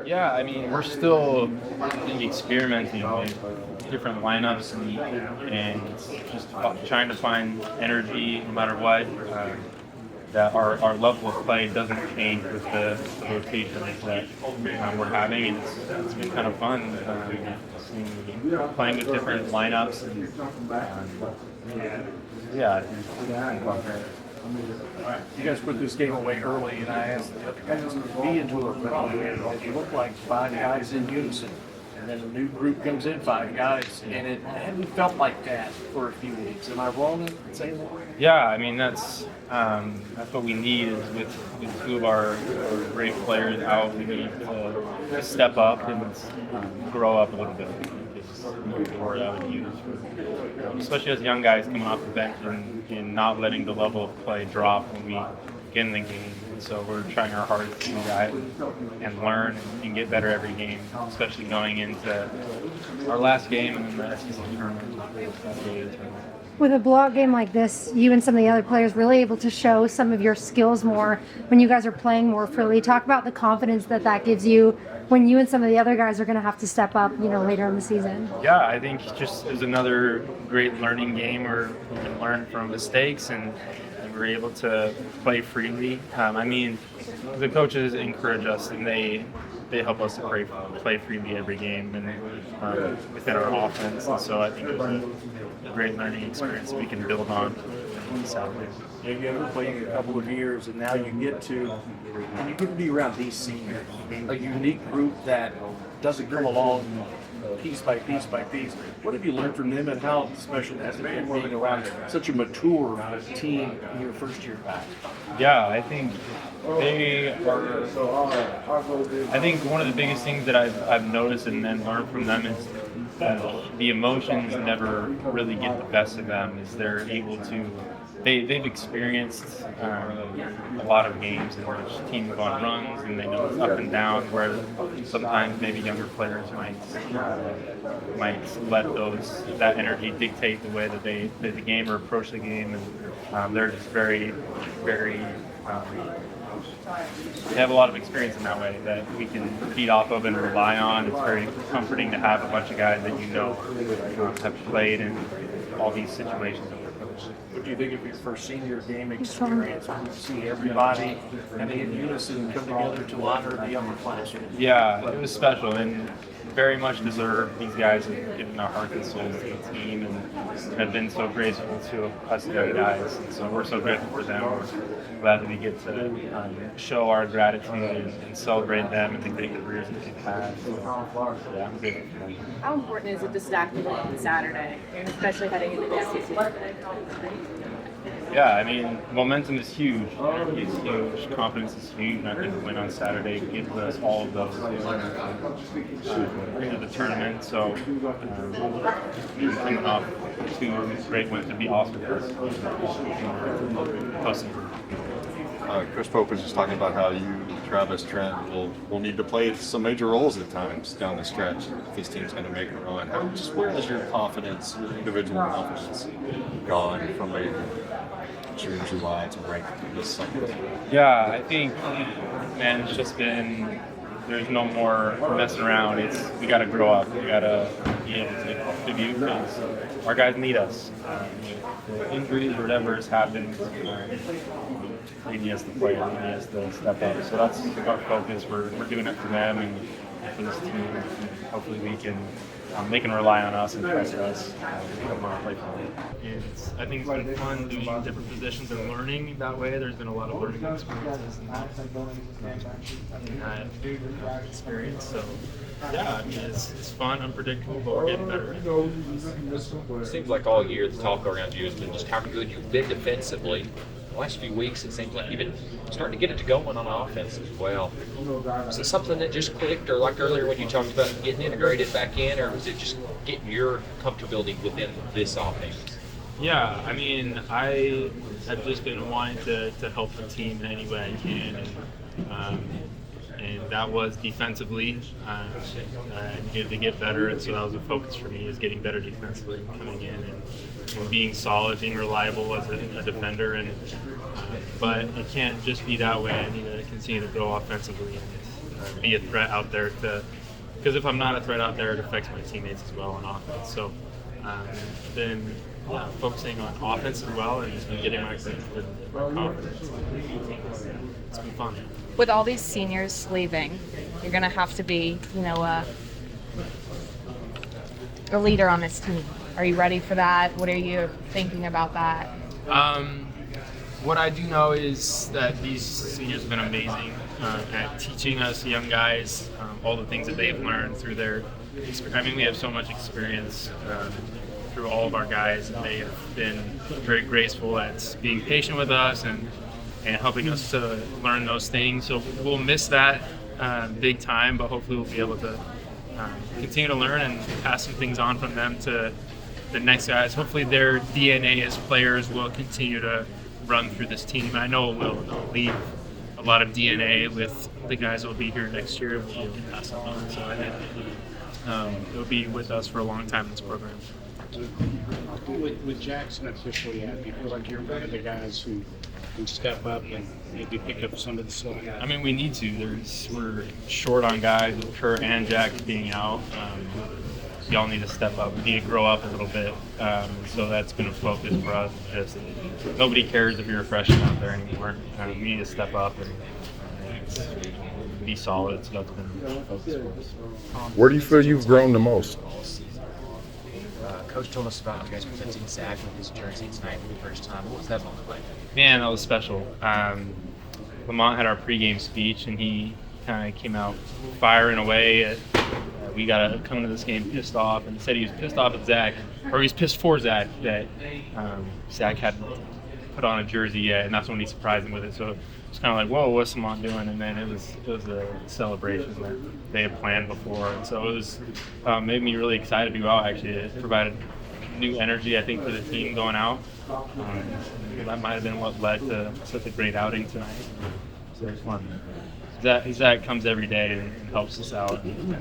Yeah, I mean, we're still, I think, experimenting with different lineups and just trying to find energy no matter what. That our level of play doesn't change with the rotations that we're having, and it's been kind of fun playing with different lineups. And yeah, it's been fun. You guys put this game away early, and I asked the other guys to be into it, but you look like 5 guys in unison. And then a new group comes in, 5 guys, and it hadn't felt like that for a few weeks. Am I wrong in saying that? Yeah, I mean that's what we need is with 2 of our great players out, we need to step up and grow up a little bit. It's the word I would use, especially as young guys coming off the bench and not letting the level of play drop when we get in the game. So we're trying our hardest to do that and learn and get better every game, especially going into our last game and then the SEC tournament. With a blowout game like this, you and some of the other players really able to show some of your skills more when you guys are playing more freely. Talk about the confidence that gives you when you and some of the other guys are going to have to step up, later in the season. Yeah, I think just is another great learning game where we can learn from mistakes and we're able to play freely. I mean, the coaches encourage us and they help us to play freely every game and within our offense. And so I think it's a great learning experience we can build on Saturday. You have played a couple of years, and now you get to be around these seniors, a unique group that doesn't come along piece by piece by piece. What have you learned from them, and how special has it been being around such a mature team in your first year back? Yeah, I think they are. I think one of the biggest things that I've noticed and then learned from them is the emotions never really get the best of them. Is they're able to. They've experienced a lot of games in which teams go on runs and they know it's up and down, where sometimes maybe younger players might let that energy dictate the way that they play the game or approach the game, and they're just very, very. They have a lot of experience in that way that we can feed off of and rely on. It's very comforting to have a bunch of guys that have played in all these situations. What do you think of your first senior game experience when you see everybody having in unison come together to honor the upperclassmen? Yeah, it was special and very much deserved. These guys have given their heart and souls to the team and have been so graceful to us young guys. And so we're so grateful for them. We're glad that we get to show our gratitude and celebrate them and the great careers that they've had. So, yeah, I'm grateful for them. How important is it to stack the win on Saturday, especially heading into the SEC? Yeah, I mean, momentum is huge. It's huge. Confidence is huge. And I think the win on Saturday gives us all of those into the tournament. So, coming off 2 great wins would be awesome for us. Chris Pope was just talking about how you, Travis, Trent, will need to play some major roles at times down the stretch if this team's going to make a run. Where has your confidence, individual confidence, gone from a June, July to right this summer? Yeah, I think, man, it's just been, there's no more messing around. We got to grow up. We got to be able to contribute because our guys need us. The injuries or whatever has happened, they need us to play, they need us to step up. So that's our focus. We're doing it for them and for this team. And hopefully they can rely on us and trust us to come on and play for them. I think it's been fun doing different positions and learning that way. There's been a lot of learning experiences in that experience. So yeah, I mean it's fun, unpredictable, but we're getting better. It seems like all year the talk around you has been just how good you've been defensively. The last few weeks, it seems like you've been starting to get it going on offense as well. Is it something that just clicked, or like earlier when you talked about getting integrated back in, or was it just getting your comfortability within this offense? Yeah, I mean, I have just been wanting to help the team in any way I can, and that was defensively. I needed to get better, and so that was a focus for me, is getting better defensively, coming in and being solid, being reliable as a defender. And but it can't just be that way. I need to continue to grow offensively. be a threat out there because if I'm not a threat out there, it affects my teammates as well on offense. So then focusing on offense as well and getting my confidence. It's been fun. With all these seniors leaving, you're going to have to be, a leader on this team. Are you ready for that? What are you thinking about that? What I do know is that these seniors have been amazing at teaching us young guys all the things that they've learned through their experience. I mean, we have so much experience through all of our guys, and they have been very graceful at being patient with us and helping us to learn those things. So we'll miss that big time, but hopefully we'll be able to continue to learn and pass some things on from them to the next guys. Hopefully their DNA as players will continue to run through this team. I know it will. They'll leave a lot of DNA with the guys that will be here next year. We'll be able to pass them on. So I think it'll be with us for a long time in this program. With Jackson officially out, you feel like you're one of the guys who can step up and maybe pick up some of the slack? I mean, we need to. We're short on guys with Kurt and Jack being out. We all need to step up. We need to grow up a little bit. So that's been a focus for us. Just nobody cares if you're a freshman out there anymore. We need to step up and be solid. So that's been a focus for us. Where do you feel you've grown the most? Coach told us about you guys presenting Zach with his jersey tonight for the first time. What was that moment like? Man, that was special. Lamont had our pregame speech, and he kind of came out firing away. We got to come into this game pissed off, and said he was pissed off at Zach, or he was pissed for Zach that Zach hadn't put on a jersey yet, and that's when he surprised him with it. So it's kind of like, whoa, what's Lamont doing? And then it was a celebration that they had planned before, and so it was made me really excited to go out. Actually, it provided new energy, I think, for the team going out. That might have been what led to such a great outing tonight. So it was fun. Zach comes every day and helps us out, and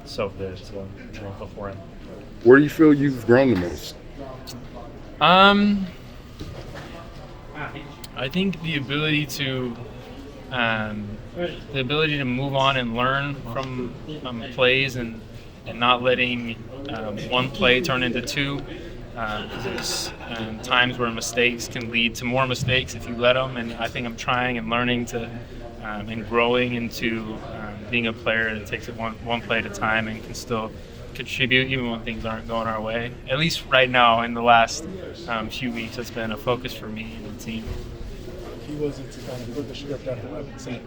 so good. So I'm thankful for him. Where do you feel you've grown the most? I think the ability to move on and learn from plays and not letting one play turn into two. There's times where mistakes can lead to more mistakes if you let them, and I think I'm trying and learning to and growing into being a player that takes it one play at a time and can still contribute even when things aren't going our way. At least right now, in the last few weeks, it's been a focus for me and the team. He wasn't to kind of flip the script after what St.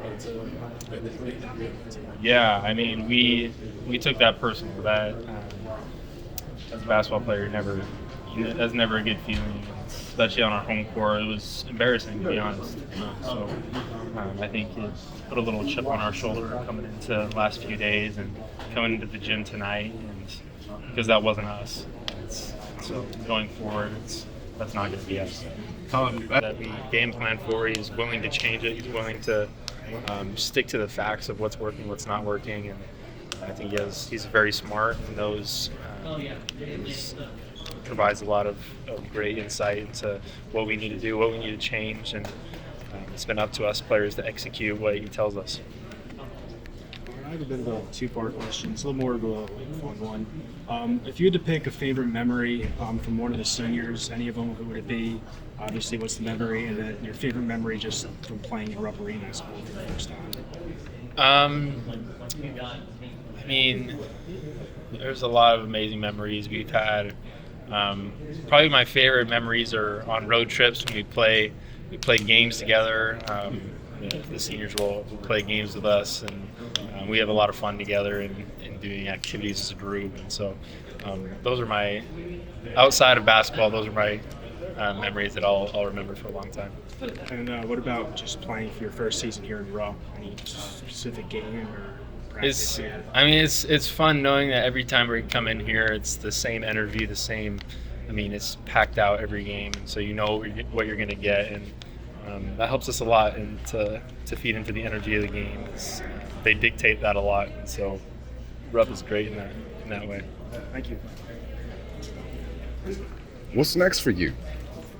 Yeah, I mean, we took that personal. That as a basketball player, that's never a good feeling, especially on our home court. It was embarrassing, to be honest. So I think it put a little chip on our shoulder coming into the last few days and coming into the gym tonight, and because that wasn't us. So going forward, that's not going to be us. That we game plan for. He's willing to change it. He's willing to stick to the facts of what's working, what's not working, and I think he's very smart and knows. Provides a lot of great insight into what we need to do, what we need to change, and it's been up to us players to execute what he tells us. I have a bit of a two-part question. It's a little more of a fun one. If you had to pick a favorite memory from one of the seniors, any of them, who would it be? Obviously, what's the memory, and then your favorite memory just from playing in Rupp Arena for the first time? I mean, there's a lot of amazing memories we've had. Probably my favorite memories are on road trips when we play games together. The seniors will play games with us, and we have a lot of fun together in doing activities as a group. And so those are my, outside of basketball, those are my memories that I'll remember for a long time. And what about just playing for your first season here in Rupp? Any specific game or practice? It's fun knowing that every time we come in here, it's the same energy, the same. I mean, it's packed out every game, and so you know what you're going to get, and that helps us a lot, and to feed into the energy of the game. They dictate that a lot, and so Rupp is great in that way. Thank you. What's next for you?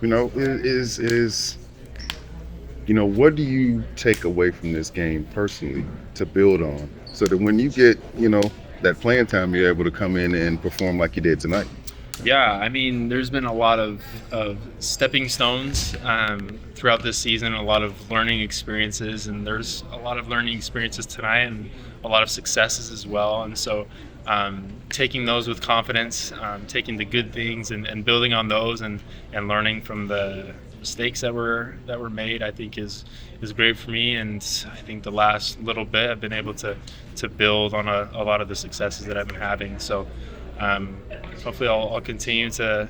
You know, is what do you take away from this game personally to build on so that when you get, that playing time, you're able to come in and perform like you did tonight? Yeah, I mean, there's been a lot of stepping stones throughout this season, a lot of learning experiences, and there's a lot of learning experiences tonight and a lot of successes as well. And so taking those with confidence, taking the good things and building on those and learning from the mistakes that were made, I think is great for me. And I think the last little bit I've been able to build on a lot of the successes that I've been having. So hopefully I'll continue to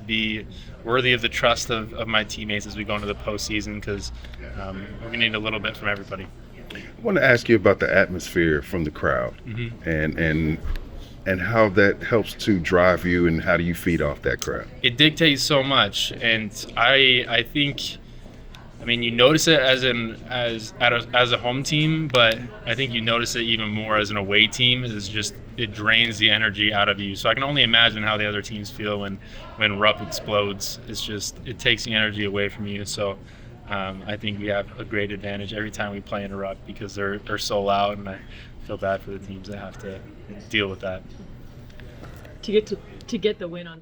be worthy of the trust of my teammates as we go into the postseason, because we're going to need a little bit from everybody. I want to ask you about the atmosphere from the crowd and how that helps to drive you, and how do you feed off that crowd? It dictates so much, and I think, I mean, you notice it as a home team, but I think you notice it even more as an away team. It drains the energy out of you. So I can only imagine how the other teams feel when Rupp explodes. It takes the energy away from you. So I think we have a great advantage every time we play in a Rupp, because they're so loud, and I feel bad for the teams that have to deal with that. To get the win on